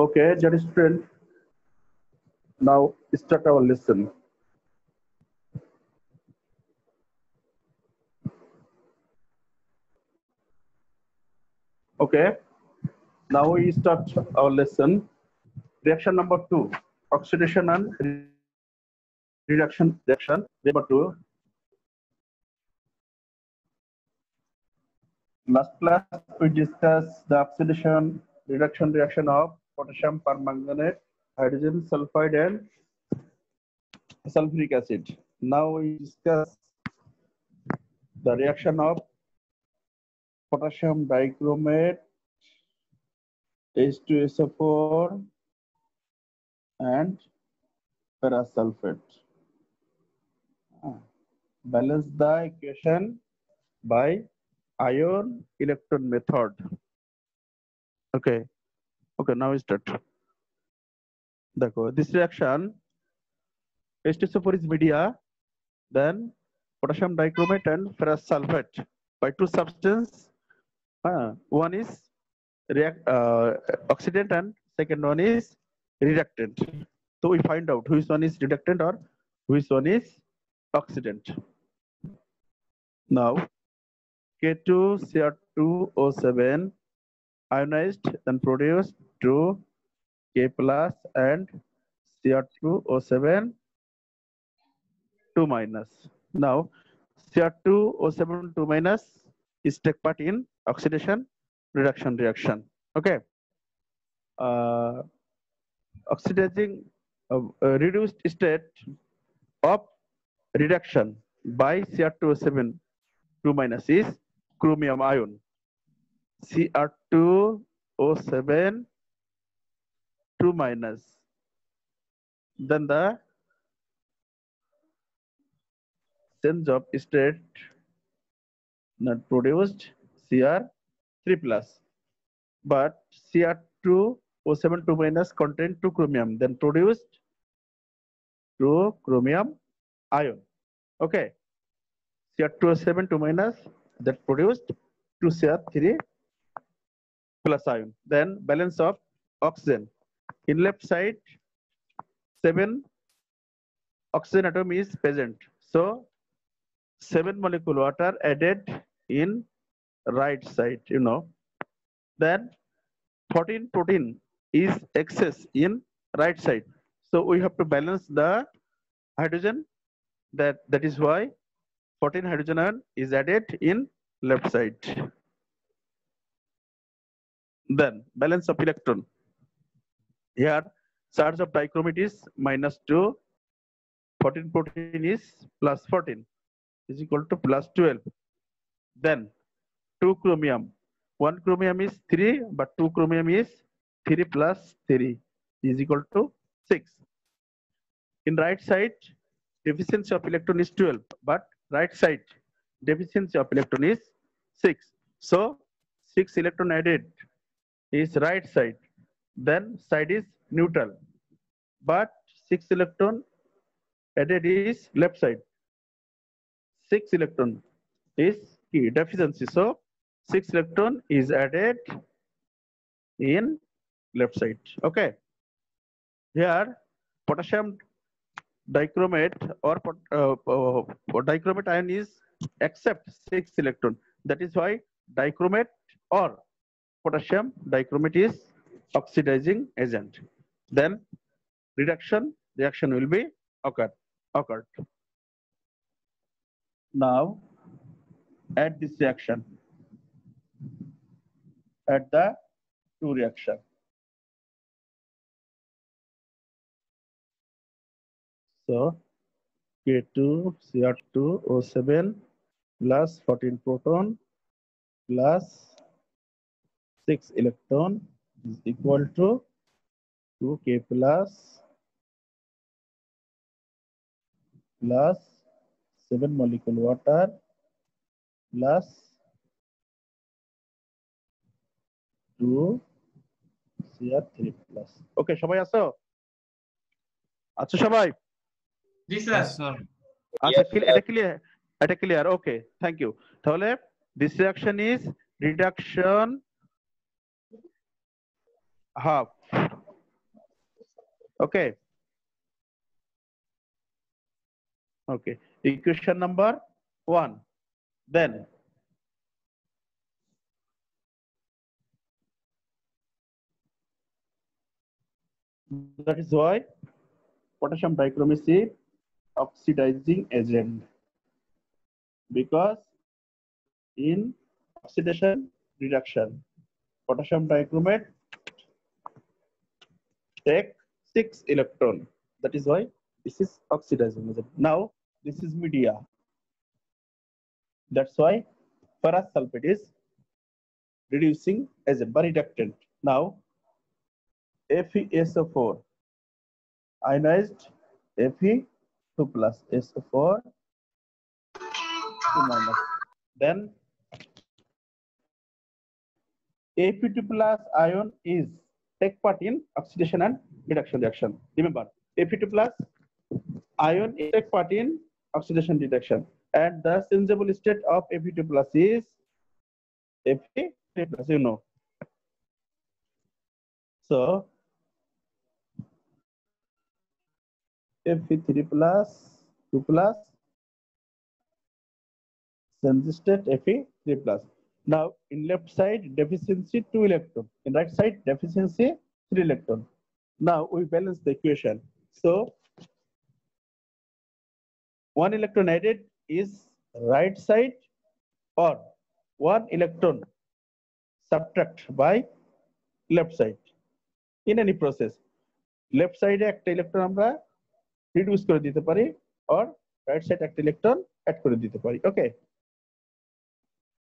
Okay, dear student, now start our lesson. Okay, now we start our lesson. Reaction number 2, oxidation and reduction reaction. Number 2. Last class we discussed the oxidation reduction reaction of potassium permanganate, hydrogen sulfide, and sulfuric acid. Now we discuss the reaction of potassium dichromate, H2SO4, and ferrous sulfate. Balance the equation by ion electron method. Okay. Okay, now we start. This reaction, H2SO4 is media, then potassium dichromate and ferrous sulfate by two substances. One is oxidant and second one is reductant. So we find out which one is reductant or which one is oxidant. Now K2Cr2O7 ionized then produced to K plus and Cr2O7 2 minus. Now Cr2O7 2 minus is take part in oxidation reduction reaction. Okay. Oxidizing reduced state of reduction by Cr2O7 2 minus is chromium ion. Cr2O7 2 minus. Then the change of state not produced Cr3 plus. But Cr2O7 2 minus contain 2 chromium, then produced 2 chromium ion. Okay. Cr2O7 2 minus that produced 2 Cr3 plus ion. Then balance of oxygen. In left side, 7 oxygen atom is present. So 7 molecule water added in right side, Then 14 protein is excess in right side. So we have to balance the hydrogen. That is why 14 hydrogen ion is added in left side. Then balance of electron. Here charge of dichromate is -2. 14 protein is +14 is equal to +12. Then 2 chromium. 1 chromium is 3, but 2 chromium is 3 plus 3 is equal to 6. In right side, deficiency of electron is 12, but right side deficiency of electron is 6. So 6 electron added is right side. Then side is neutral, but 6 electron added is left side. 6 electron is deficiency. So 6 electron is added in left side. Okay. Here potassium dichromate or dichromate ion is accept 6 electron. That is why dichromate or potassium dichromate is oxidizing agent. Then reaction will be occurred. Now add this reaction. Add the two reaction. So K2Cr2O7 plus 14 proton plus 6 electron is equal to 2K plus 7 molecule water plus 2 Cr3 plus. Okay, সবাই আছো? আছো সবাই? জি sir. আচ্ছা, এটা clear. Okay, thank you. তাহলে this reaction is reduction half Okay. Okay. Equation number 1. Then that is why potassium dichrome is a oxidizing agent, because in oxidation reduction potassium dichromate take 6 electron. That is why this is oxidizing agent. Now this is media. That's why ferrous sulfate is reducing agent by reductant. Now FeSO4 ionized Fe2 plus SO4 2 minus. Then Fe2 plus ion is take part in oxidation and reduction reaction. Remember, Fe2 plus ion is take part in oxidation reduction, and the changeable state of Fe2 plus is Fe3 plus. You know. So Fe3 plus 2 plus change state Fe3 plus. Now in left side deficiency 2 electron, in right side deficiency 3 electron. Now we balance the equation. So 1 electron added is right side, or 1 electron subtract by left side. In any process, left side একটা electron আমরা reduce করে দিতে পারি, or right side একটা electron add করে দিতে পারি. ওকে,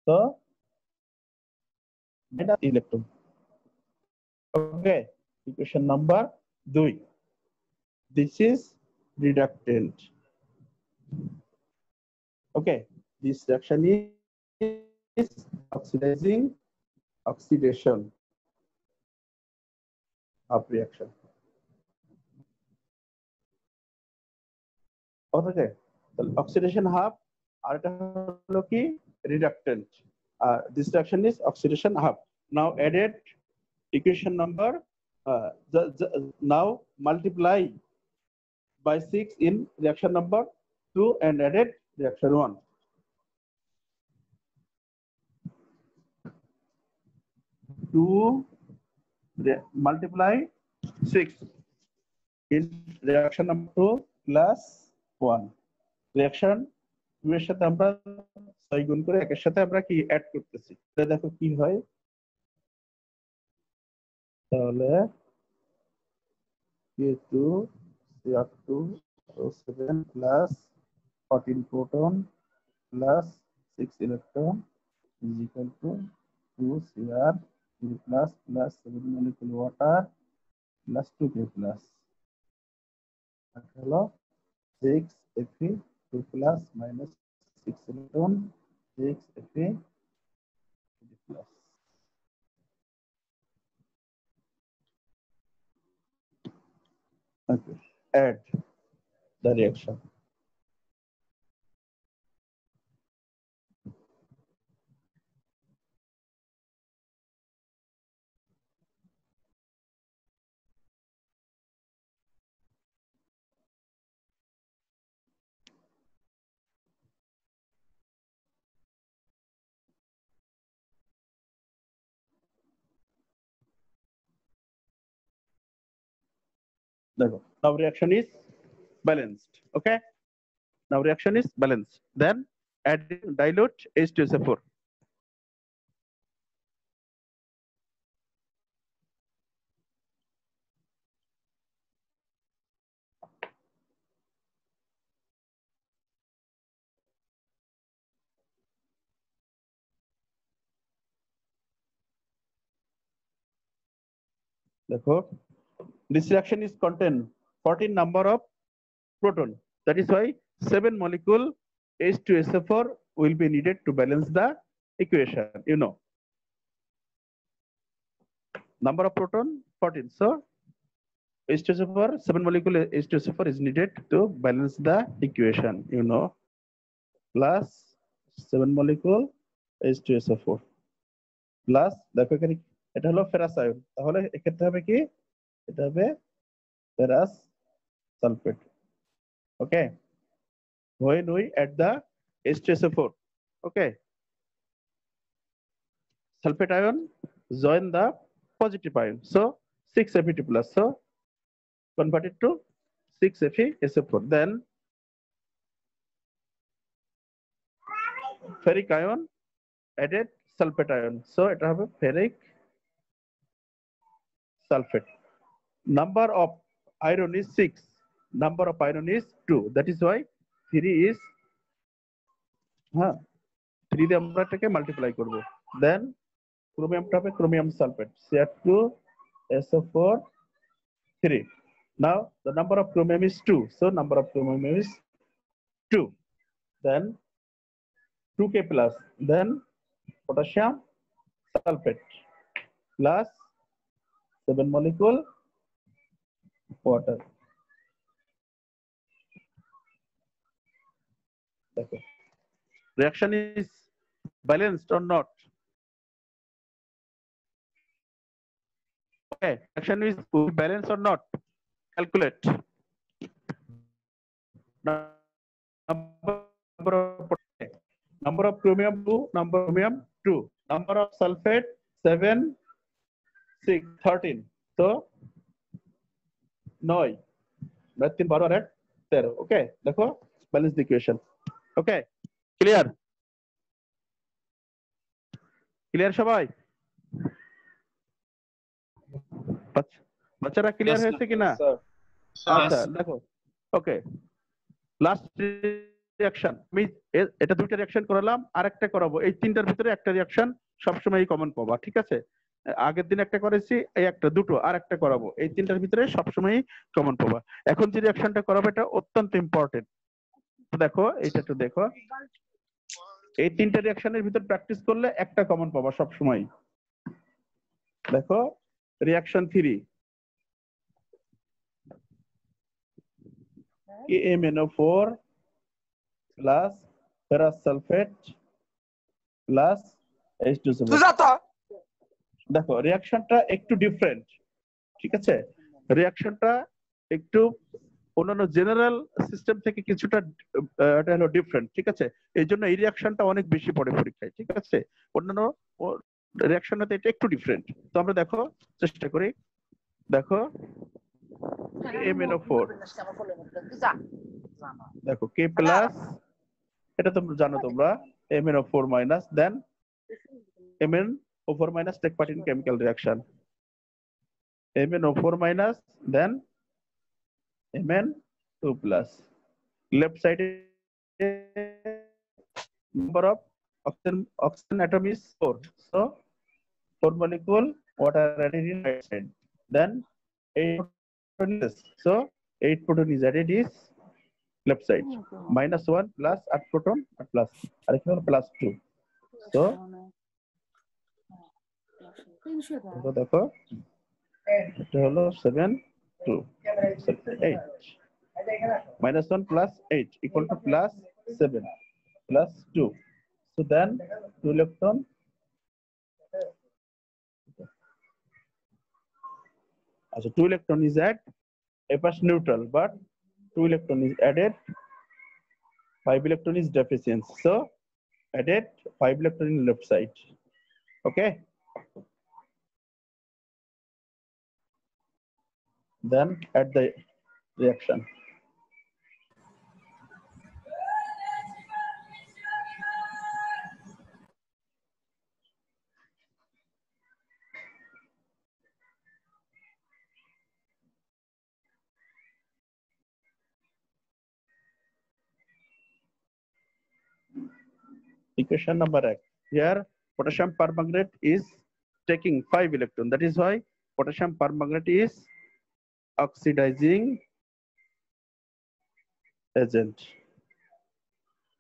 তো minus electron. Okay, equation number 2. This is reductant. Okay, this reaction is oxidation of reaction. Okay, the oxidation half, আর এটা হলো কি reductant. This reaction is oxidation half. Now added equation number, now multiply by 6 in reaction number 2 and added reaction 1. Multiply 6 in reaction number 2 plus 1. Reaction 2 এর সাথে আমরা 6 গুণ করে একের সাথে আমরা কি অ্যাড করতেছি, দেখো কি হয়। তাহলে K2 Cr2 O7 plus 14 proton plus 6 electron is equal to 2 Cr3 plus 7 molecule water plus 2K plus. Hello, 6 Fe2 plus minus 6 electron 6 Fe plus. Okay, add the reaction. Now reaction is balanced. Okay, now reaction is balanced. Then adding dilute H2SO4. This reaction is contain 14 number of proton. That is why 7 molecule H2SO4 will be needed to balance the equation. You know, number of proton 14. So H2SO4, 7 molecule H2SO4 is needed to balance the equation. You know, plus 7 molecule H2SO4 plus দেখো এখানে এটা হলো ferrous ion, তাহলে এক্ষেত্রে হবে কি, এটা হবে ferrous sulfate. Okay. When we add the H2SO4, okay, sulfate ion join the positive ion. So 6Fe2 plus. So convert it to 6FeSO4. Then ferric ion added sulfate ion. So it have a ferric sulfate. Number of iron is 6. Number of iron is 2. That is why 3 is 3 দিয়ে আমরা এটাকে multiply করব। Then chromiumটা হবে chromium sulfate. Cr2SO4 3. Now the number of chromium is 2. So number of chromium is 2. Then 2K plus. Then potassium sulfate plus 7 molecule water. Okay. Reaction is balanced or not? Okay, reaction is balanced or not? Calculate. Number of chromium 2, number of chromium 2, number of sulfate 7, 6, 13. So 9, 3 12 and 13. Okay, देखो balance the equation. Okay, clear? Clear সবাই? বাচ্চারা clear হয়েছে কিনা? আচ্ছা দেখো, ওকে, last reaction আমি এটা দুইটা রিঅ্যাকশন করালাম, আরেকটা করাবো। এই তিনটার ভিতরে একটা রিঅ্যাকশন সবসময় কমন পাবা, ঠিক আছে? আগের দিন একটা করেছি, এই একটা দুটো আর একটা করাবো, এই তিনটার ভিতরে সবসময় কমন পাবা। এখন যে রিঅ্যাকশনটা করাবো এটা অত্যন্ত ইম্পর্টেন্ট। দেখো এইটা একটু দেখো, এই তিনটা রিঅ্যাকশনের ভিতর প্র্যাকটিস করলে একটা কমন পাবা সবসময়। দেখো reaction 3 KMnO4 plus ferrous sulfate plus H2SO4। দেখো রিঅ্যাকশনটা একটু ডিফারেন্ট, ঠিক আছে? রিঅ্যাকশনটা একটু অন্যান্য জেনারেল সিস্টেম থেকে কিছুটা এটা হলো ডিফারেন্ট, ঠিক আছে? এই জন্য এই রিঅ্যাকশনটা অনেক বেশি পড়ে পরীক্ষায়, ঠিক আছে? অন্যান্য রিঅ্যাকশনটা এটা একটু ডিফারেন্ট। তো আমরা দেখো চেষ্টা করি। দেখো MnO4 দেখো K প্লাস, এটা তোমরা জানো, তোমরা MnO4 minus, then MnO4 minus take part in chemical reaction. MnO4 minus, then Mn2 plus. Left side number of oxygen atom is 4. So 4 molecule water added in right side. Then 8 proton is, so 8 proton is added is left side. Minus 1 plus at proton at plus. Plus 2. So দেখো এটা হলো 7 2 8 minus 1 plus 8 equal to plus 7 plus 2. So then 2 electron, so 2 electron is added, a plus neutral, but 2 electron is added, 5 electron is deficient, so added 5 electron in left side. Okay, then add the reaction. Equation number X. Here potassium permanganate is taking 5 electron. That is why potassium permanganate is oxidizing agent.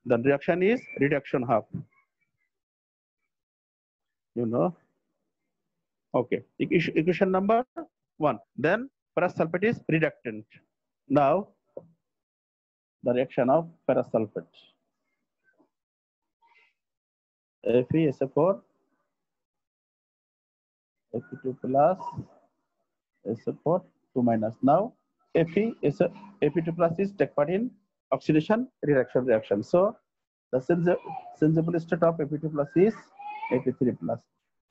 The reaction is reduction half. You know. Okay. Equation number 1. Then ferrous sulfate is reductant. Now the reaction of ferrous sulfate. FeSO4, Fe2 plus SO4 2 minus. Now Fe is Fe2 plus is take part in oxidation reaction. So the sensible state of Fe2 plus is Fe3 plus.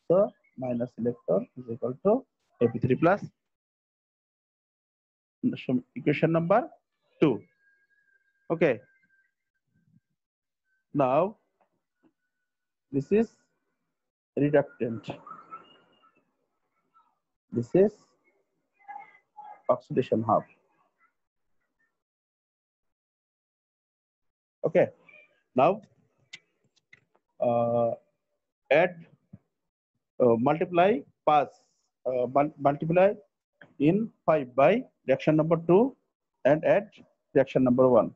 So minus electron is equal to Fe3 plus. Equation number 2. Okay. Now this is reductant. This is oxidation half. Okay. Now add multiply in 5 by reaction number 2 and add reaction number 1.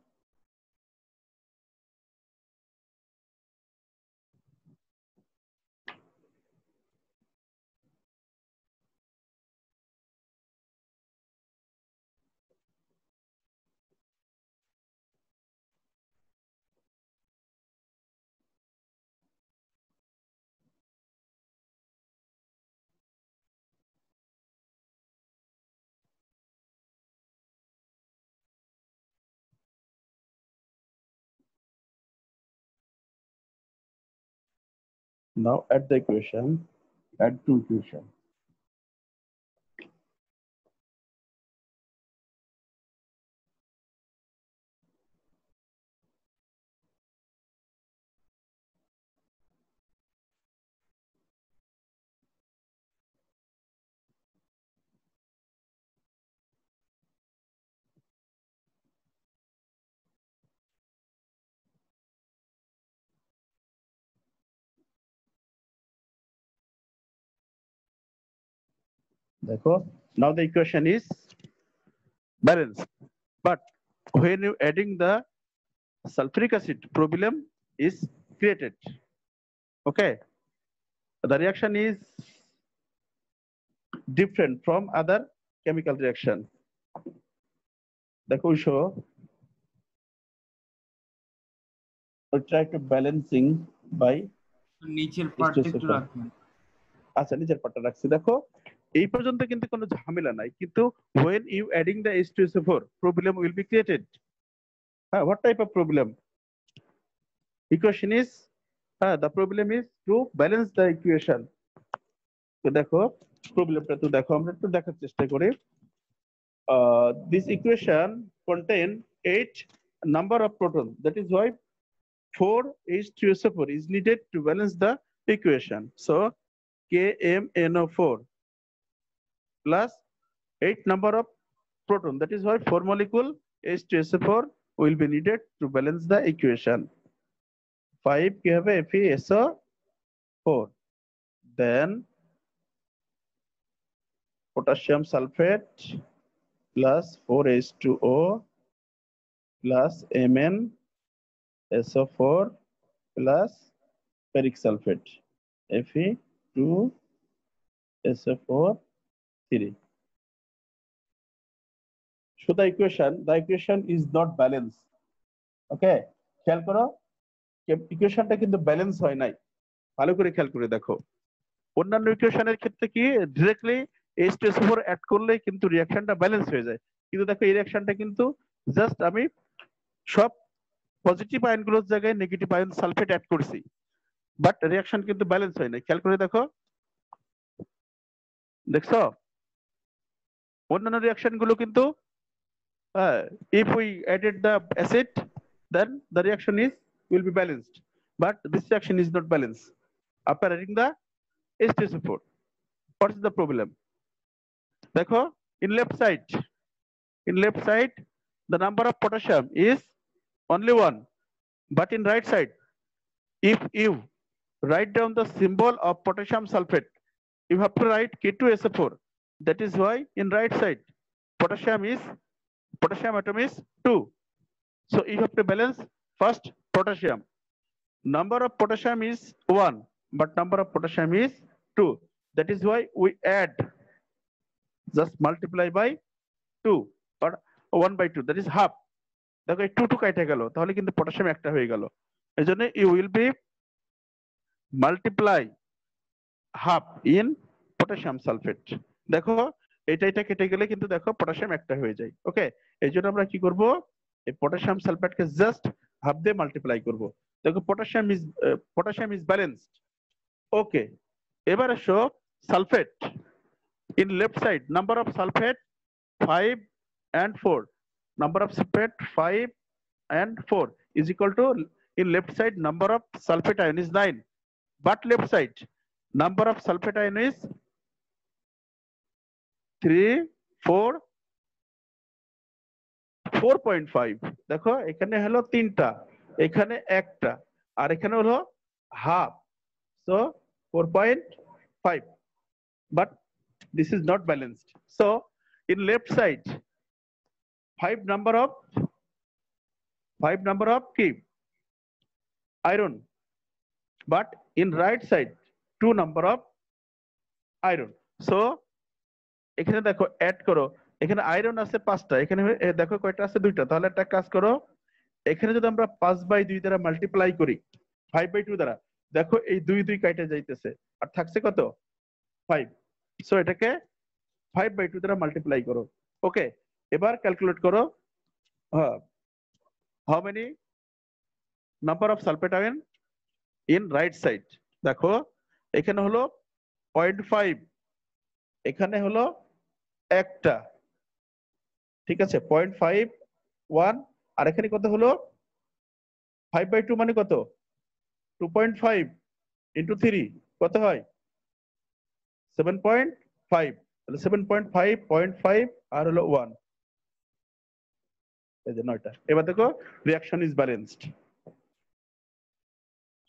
Now add the equation, add two equations. Therefore, now the equation is balanced. But when you adding the sulfuric acid, problem is created. Okay. The reaction is different from other chemical reaction. The show we try to balancing by নিচের পার্টটা একটু রাখবেন। আচ্ছা নিচের পার্টটা রাখছি। দেখো এই পর্যন্ত কিন্তু কোনো ঝামেলা নাই, কিন্তু when you adding the H2SO4 problem will be created. What type of problem? Equation is the problem is to balance the equation. তো দেখো প্রবলেমটা তো দেখো আমরা একটু দেখার চেষ্টা করি। This equation contain 8 number of protons. That is why 4 H2SO4 is needed to balance the equation. So KMNO4 plus 8 number of proton. That is why 4 molecule H2SO4 will be needed to balance the equation. 5 কি হবে FeSO4. Then potassium sulfate plus 4H2O plus MnSO4 plus ferric sulfate Fe2SO4 3. So the equation is not balanced. Okay, খেয়াল করো ইকুয়েশনটা কিন্তু balance হয় নাই, ভালো করে খেয়াল করে দেখো। অন্যান্য ইকুয়েশনের ক্ষেত্রে কি ডাইরেক্টলি H2SO4 অ্যাড করলে কিন্তু রিঅ্যাকশনটা ব্যালেন্স হয়ে যায়, কিন্তু দেখো এই রিঅ্যাকশনটা কিন্তু জাস্ট আমি সব পজিটিভ আয়নগুলোর জায়গায় নেগেটিভ আয়ন সালফেট অ্যাড করছি, বাট রিঅ্যাকশন কিন্তু ব্যালেন্স হয় না। খেয়াল করে দেখো, দেখছো অন্যান্য রিঅ্যাকশন গুলো কিন্তু if we added the acid then the reaction will be balanced, but this reaction is not balanced after adding the H2SO4. What is the problem? দেখো in left side the number of potassium is only 1, but in right side if you write down the symbol of potassium sulfate you have to write K2SO4. That is why in right side potassium atom is 2. So you have to balance first potassium. Number of potassium is 1, but number of potassium is 2. That is why we add, just multiply by 2 or 1 by 2, that is half. দেখো এই 2 কেটে গেল, তাহলে কিন্তু potassium একটা হয়ে গেল। এজন্য you will be multiply half in potassium sulfate. দেখো এটা কেটে গেলে কিন্তু দেখো পটাশিয়াম একটা হয়ে যায়। ওকে, এই জন্য আমরা কি করব, এই পটাশিয়াম সালফেটকে জাস্ট হাফ দিয়ে মাল্টিপ্লাই করব। দেখো পটাশিয়াম ইজ ব্যালেন্সড। ওকে, এবার আসো sulphate. In left side number of sulphate 5 and 4. Number of sulfate 5 and 4 is equal to, in left side number of sulfate ion is 9, but left side number of sulfate ion is 3, 4, 4.5। দেখো এখানে হলো তিনটা, এখানে একটা, আর এখানে হলো half, so 4.5, but this is not balanced. So in left side 5 number of key iron, but in right side 2 number of iron. So এখানে দেখো অ্যাড করো, এখানে আয়রন আছে 5টা, এখানে দেখো কয়টা আছে 2টা। তাহলে একটা কাজ করো, এখানে যদি আমরা 5/2 দ্বারা মাল্টিপ্লাই করি 5/2 দ্বারা, দেখো এই 2 2 কাটে যাইতেছে, আর থাকছে কত 5। সো এটাকে 5/2 দ্বারা মাল্টিপ্লাই করো। ওকে, এবার ক্যালকুলেট করো how many number of sulphate ion in right side. দেখো এখানে হলো 0.5, এখানে হলো একটা, ঠিক আছে 0.51, আর এখানে কত হলো 5/2 মানে কত 2.5 ইন্টু 3 কত হয় 7.5। তাহলে 7.5 0.5 আর হলো 1, এই যে 9টা। এবার দেখো রিঅ্যাকশন ইজ ব্যালেন্সড।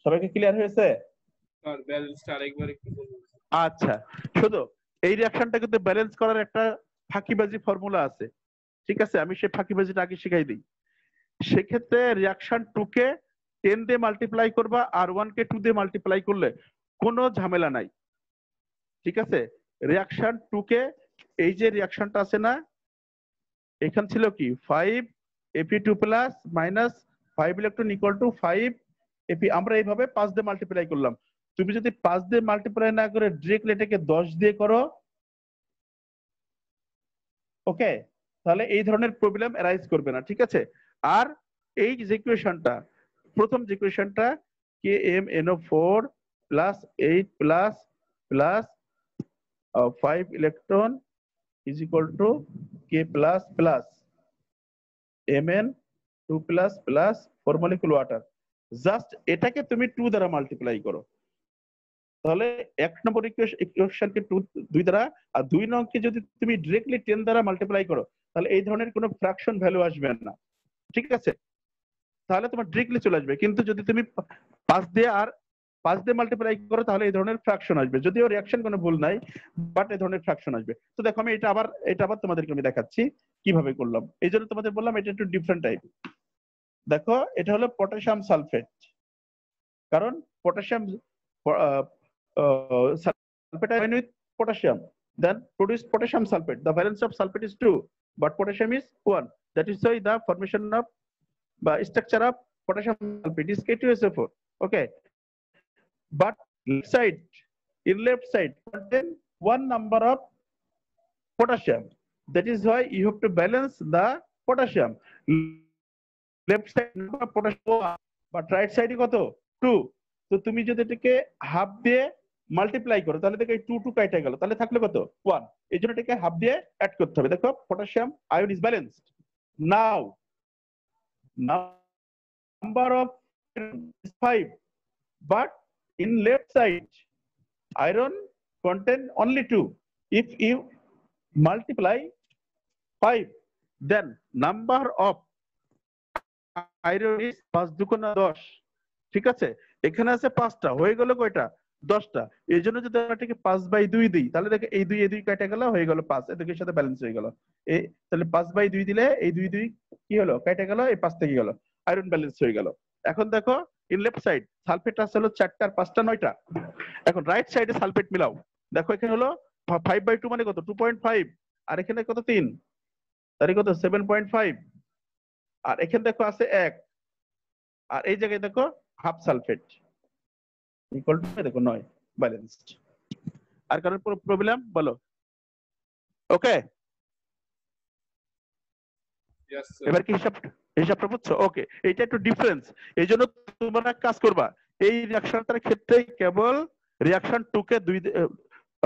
সবাইকে ক্লিয়ার হয়েছে? স্যার ব্যালেন্সটা আরেকবার একটু বলুন। আচ্ছা, শুধু এই রিঅ্যাকশনটা কিন্তু ব্যালেন্স করার একটা ফাঁকিবাজি ফর্মুলা আছে, ঠিক আছে? আমি সেই ফাঁকিবাজিটা আগে শিখাই দিই। সেক্ষেত্রে রিঅ্যাকশন 2 কে 10 দিয়ে মাল্টিপ্লাই করবা, আর 1 কে 2 দিয়ে মাল্টিপ্লাই করলে কোনো ঝামেলা নাই, ঠিক আছে? রিঅ্যাকশন 2 কে, এই যে রিঅ্যাকশনটা আছে না, এখান ছিল কি 5 Fe2 plus minus 5 electron equal to 5 Fe, আমরা এইভাবে 5 দিয়ে মাল্টিপ্লাই করলাম। তুমি যদি 5 দিয়ে মাল্টিপ্লাই না করে ডিরেক্টলি এটাকে 10 দিয়ে করো, ওকে, তাহলে এই ধরনের প্রবলেম অ্যারাইজ করবে না, ঠিক আছে? আর এই যে ইকুয়েশনটা, প্রথম যে ইকুয়েশনটা KMnO4 plus 8 plus plus 5 electron is equal to K plus plus Mn2 plus plus 4 molecule water, just এটাকে তুমি 2 দ্বারা মাল্টিপ্লাই করো, তাহলে 1 নম্বর ইকুয়েশনকে 2 দ্বারা, আর 2 নংকে যদি তুমি ডিরেক্টলি 10 দ্বারা মাল্টিপ্লাই করো, তাহলে এই ধরনের কোনো ফ্র্যাকশন ভ্যালু আসবে না, ঠিক আছে? তাহলে তোমার ডিরেক্টলি চলে আসবে। কিন্তু যদি তুমি 5 দিয়ে মাল্টিপ্লাই করো, তাহলে এই ধরনের ফ্র্যাকশন আসবে, যদিও রিঅ্যাকশন কোনো ভুল নাই, বাট এই ধরনের ফ্র্যাকশন আসবে। তো দেখো আমি এটা আবার তোমাদেরকে আমি দেখাচ্ছি কিভাবে করলাম। এই জন্য তোমাদের বললাম এটা একটু ডিফারেন্ট টাইপ। দেখো এটা হলো পটাশিয়াম সালফেট, কারণ potassium sulfate ion with potassium then produce potassium sulfate. The valence of sulfate is 2, but potassium is 1. That is why the formation of structure of potassium sulfate is K2SO4. Okay, but left side contain one number of potassium. That is why you have to balance the potassium. Left side number of potassium, but right side কত 2। তো তুমি যদি এটাকে half দিয়ে multiply করো, তাহলে দেখো এই 2 2 কেটে গেল, তাহলে থাকলো কত 1। এই জন্য এটাকে হাফ দিয়ে অ্যাড করতে হবে। দেখো potassium ion is balanced. Now number of is 5, but in left side iron contain only 2. If you multiply 5, then number of iron is 5 দুগুণা 10, ঠিক আছে? এখানে আছে 5টা, হয়ে গেল কয়টা 10টা। এই জন্য যদি আমরা এটাকে 5/2 দিই, তাহলে দেখো এই 2 কেটে গেল, হয়ে গেল 5, এদিকে সাথে ব্যালেন্স হয়ে গেল। এই তাহলে 5/2 দিলে এই 2 কি হলো কেটে গেল, এই 5 থেকে গেল, আয়রন ব্যালেন্স হয়ে গেল। এখন দেখো ইন লেফট সাইড সালফেট আছে হলো 4টা আর 5টা 9টা। এখন রাইট সাইডে সালফেট মিলাও, দেখো এখানে হলো 5/2 মানে কত 2.5, আর এখানে কত 3, তাহলে কত 7.5, আর এখানে দেখো আছে 1, আর এই জায়গায় দেখো হাফ সালফেট ইকুয়াল টু দেখো 9, ব্যালেন্সড। আর কারোর প্রবলেম বলো? ওকে, Yes, sir. এবার কি হিসাবটা বুঝছো? ওকে, এটা একটু ডিফারেন্স। এই জন্য তোমরা কাজ করবা, এই রিঅ্যাকশনটার ক্ষেত্রে কেবল রিঅ্যাকশন 2 কে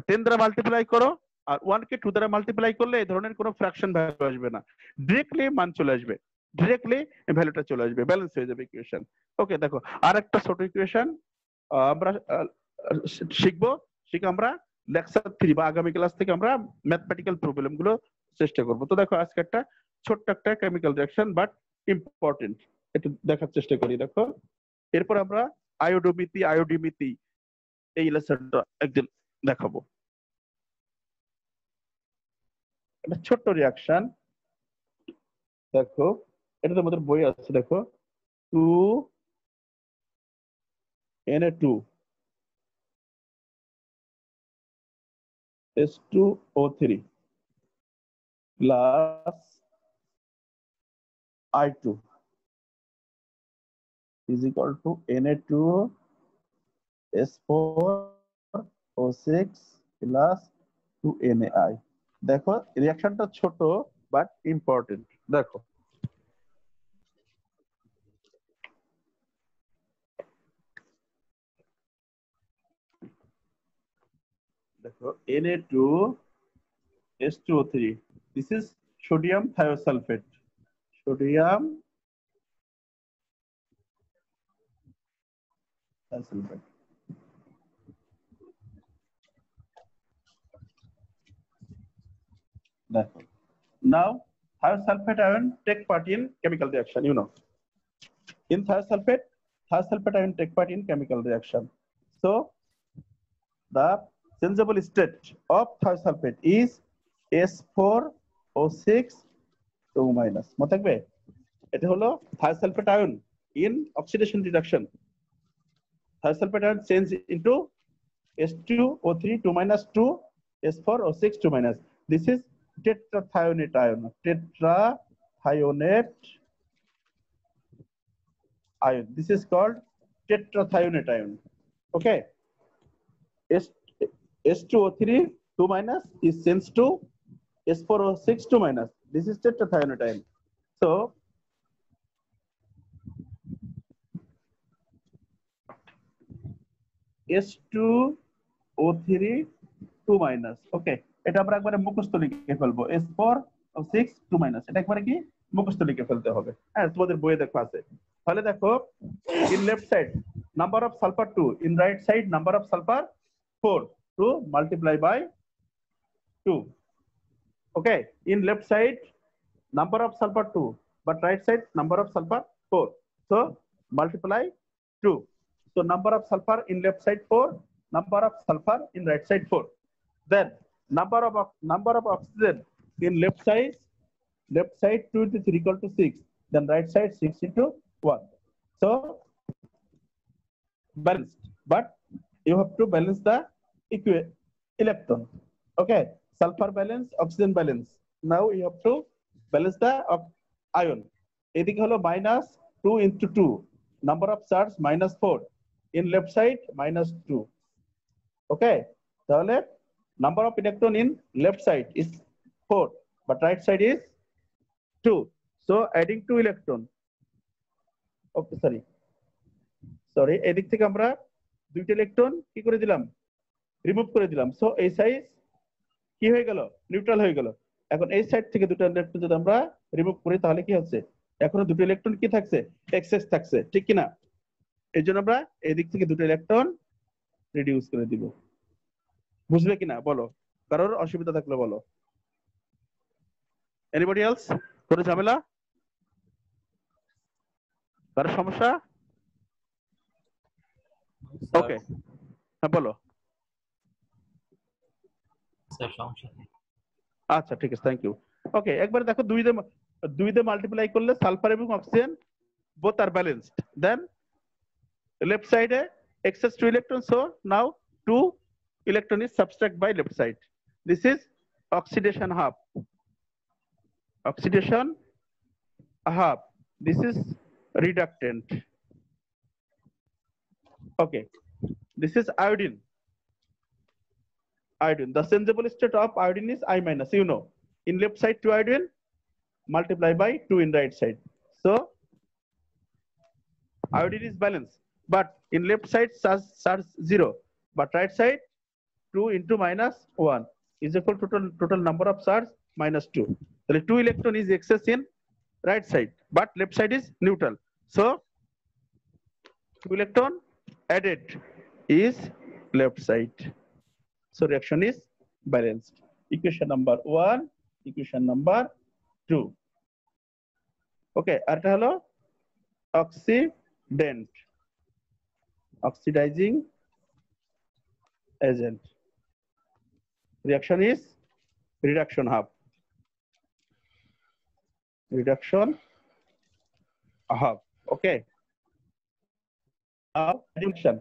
10 দ্বারা মাল্টিপ্লাই করো, আর 1 কে 2 দ্বারা মাল্টিপ্লাই করলে এই ধরনের কোনো ফ্র্যাকশন ভ্যালু আসবে না, ডিরেক্টলি মান চলে আসবে, ডিরেক্টলি ভ্যালুটা চলে আসবে, ব্যালেন্স হয়ে যাবে ইকুয়েশন। ওকে, দেখো আর একটা ছোট ইকুয়েশন আমরা শিখবো, শিখে আমরা লেকচার 3 বা আগামী ক্লাস থেকে আমরা ম্যাথমেটিক্যাল প্রবলেম গুলো চেষ্টা করবো। তো দেখো আজকে একটা ছোট্ট একটা কেমিক্যাল রিঅ্যাকশন বাট ইম্পর্টেন্ট, একটু দেখার চেষ্টা করি। দেখো এরপর আমরা আয়োডিমিতি এই লেসনটা একদিন দেখাবো। একটা ছোট্ট রিঅ্যাকশন, দেখো এটা তোমাদের বই আছে, দেখো 2Na2 H2O3 plus I2 is equal to Na2S4O6 plus 2NaI। দেখো রিঅ্যাকশনটা ছোট বাট ইম্পর্টেন্ট। দেখো দেখো Na2H2O3, this is sodium thiosulfate, sodium thiosulfate। দেখো now thiosulfate ion take part in chemical reaction, you know, in thiosulfate ion take part in chemical reaction. So the sensible state of thiosulfate is S4O6 2 minus। মনে থাকবে এটা হলো thiosulfate ion in oxidation reduction, thiosulfate ion change into S2O3 2 minus 2 S4O6 2 minus, this is tetrathionate ion, tetrathionate ion, this is called tetrathionate ion। okay, S2O3 2 minus is changed to S4O6 2 minus, this is tetrathionate ion। so S2O3 2 minus, okay, এটা আমরা একবারে মুখস্থ লিখে ফেলবো, S4O6 2 minus, এটা একবারে কি মুখস্থ লিখে ফেলতে হবে। হ্যাঁ তোমাদের বইয়ে দেখো আছে। তাহলে দেখো in left side number of sulfur 2, in right side number of sulfur 4 to multiply by 2। okay, in left side number of sulfur 2 but right side number of sulfur 4, so multiply 2, so number of sulfur in left side 4, number of sulfur in right side 4, then number of oxygen in left side 2 into 3 equal to 6, then right side 6 into 1, so balanced, but you have to balance the electron। okay, sulfur balance, oxygen balance, now you have to balance the ion। এদিকে হলো -2 into 2, number of charge -4, in left side -2। okay, তাহলে number of electron in left side is 4 but right side is 2, so adding 2 electron, okay sorry এদিক থেকে আমরা দুইটা electron কি করে দিলাম, রিমুভ করে দিলাম, সো এই সাইজ কি হয়ে গেল, নিউট্রাল হয়ে গেল। এখন এই সাইড থেকে দুটো ইলেকট্রন যদি আমরা রিমুভ করি তাহলে কি হচ্ছে, এখনো দুটো ইলেকট্রন কি থাকছে, এক্সেস থাকছে, ঠিক কি না? এই জন্য আমরা এই দিক থেকে দুটো ইলেকট্রন রিডিউস করে দিব। বুঝলে কিনা বলো, কারোর অসুবিধা থাকলে বলো। এনিবডি এলস, কোনো ঝামেলা, কারোর সমস্যা? ওকে, হ্যাঁ বলো। আচ্ছা ঠিক আছে, থ্যাংক ইউ। ওকে, একবার দেখো দুই দিয়ে মাল্টিপ্লাই করলে সালফার এবং oxygen both are balanced, then left side excess 2 electrons, so now 2 electron is subtract by left side, this is oxidation half, this is reductant। okay, this is iodine, iodine. The changeable state of iodine is I minus. You know, in left side 2 iodine, multiply by 2 in right side. So iodine is balanced, but in left side charge 0, but right side 2 into minus 1 is equal to total number of charge minus 2. So 2 electron is excess in right side, but left side is neutral. So 2 electron added is left side. So reaction is balanced. Equation number 1, equation number 2. Okay, আর এটা হলো oxidant, oxidizing agent. Reaction is reduction half. Reduction half. Okay. Now addition.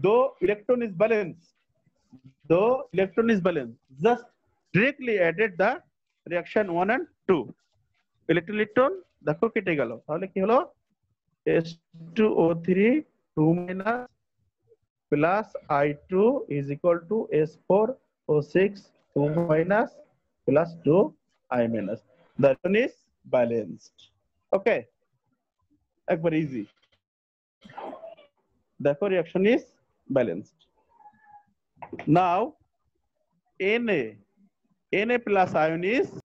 Though electron is balanced, just directly added the reaction 1 and 2. Electron দেখো কেটে গেল, তাহলে কি হলো H2O3 2 minus plus I2 is equal to S4O6 2 minus plus 2 I minus. The reaction is balanced. Okay, একবার easy. দেখো reaction is balanced. Now Na plus ion is